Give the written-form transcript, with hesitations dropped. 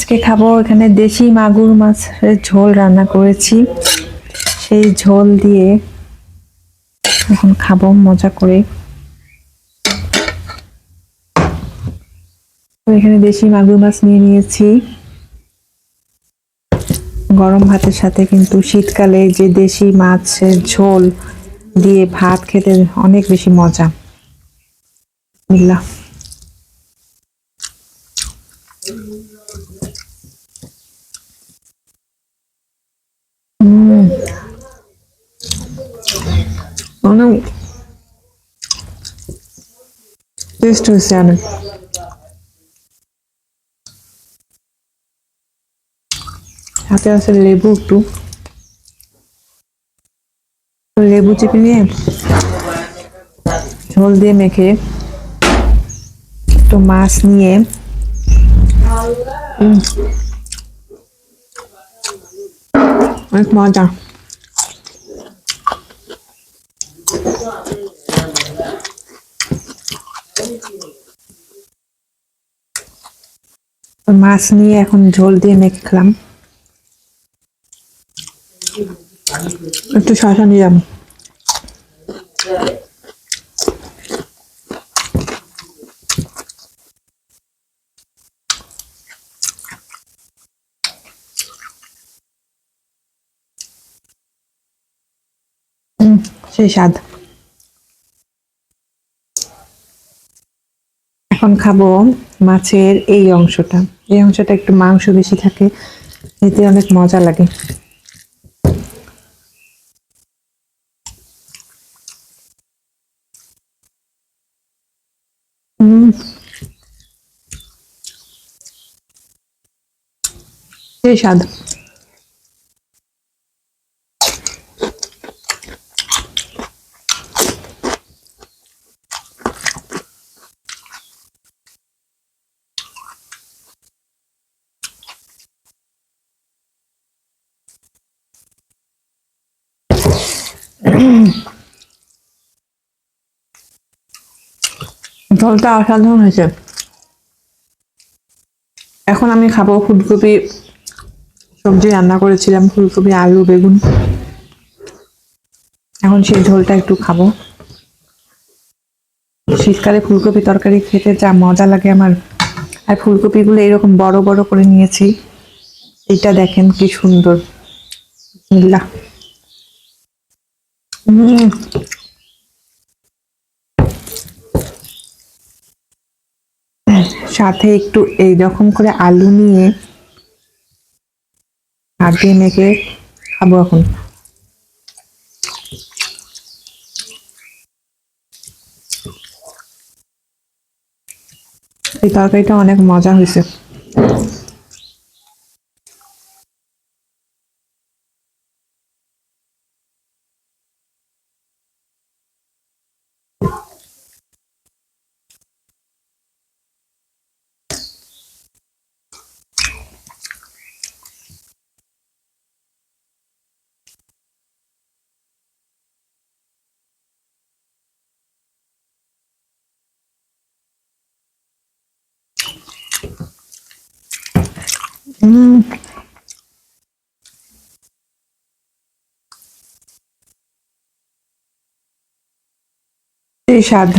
আজকে খাবো এখানে দেশি মাগুর মাছের ঝোল রান্না করেছি, সেই ঝোল দিয়ে এখন খাবো মজা করে। তো এখানে দেশি মাগুর মাছ নিয়ে নিয়েছি। গরম ভাতের সাথে কিন্তু শীতকালে যে দেশি মাছের ঝোল দিয়ে ভাত খেতে অনেক বেশি মজা। বিসমিল্লাহ। অনেক টেস্ট হয়েছে অনেক। হাতে আছে লেবু, একটু লেবু চিপে নিয়ে ঝোল দিয়ে মেখে একটু মাছ নিয়ে অনেক মজা। মাছ নিয়ে এখন ঝোল দিয়ে মেখলাম, একটু শসা নিলাম। সেই স্বাদ। এখন খাবো মাছের এই অংশটা। এই অংশটা একটু মাংস বেশি থাকে, এতে অনেক মজা লাগে। সেই স্বাদ। ঝোলটা অসাধারণ হয়েছে। এখন আমি খাবো ফুলকপি সবজি রান্না করেছিলাম, ফুলকপি আলু বেগুন। এখন সেই ঝোলটা একটু খাবো। শীতকালে ফুলকপি তরকারি খেতে যা মজা লাগে আমার। আর ফুলকপিগুলো এরকম বড় বড় করে নিয়েছি, এটা দেখেন কি সুন্দর। বিসমিল্লাহ। সাথে একটু এইরকম করে আলু নিয়ে হাত দিয়ে মেখে খাবো এখন। এই তরকারিটা অনেক মজা হয়েছে। এই স্বাদ।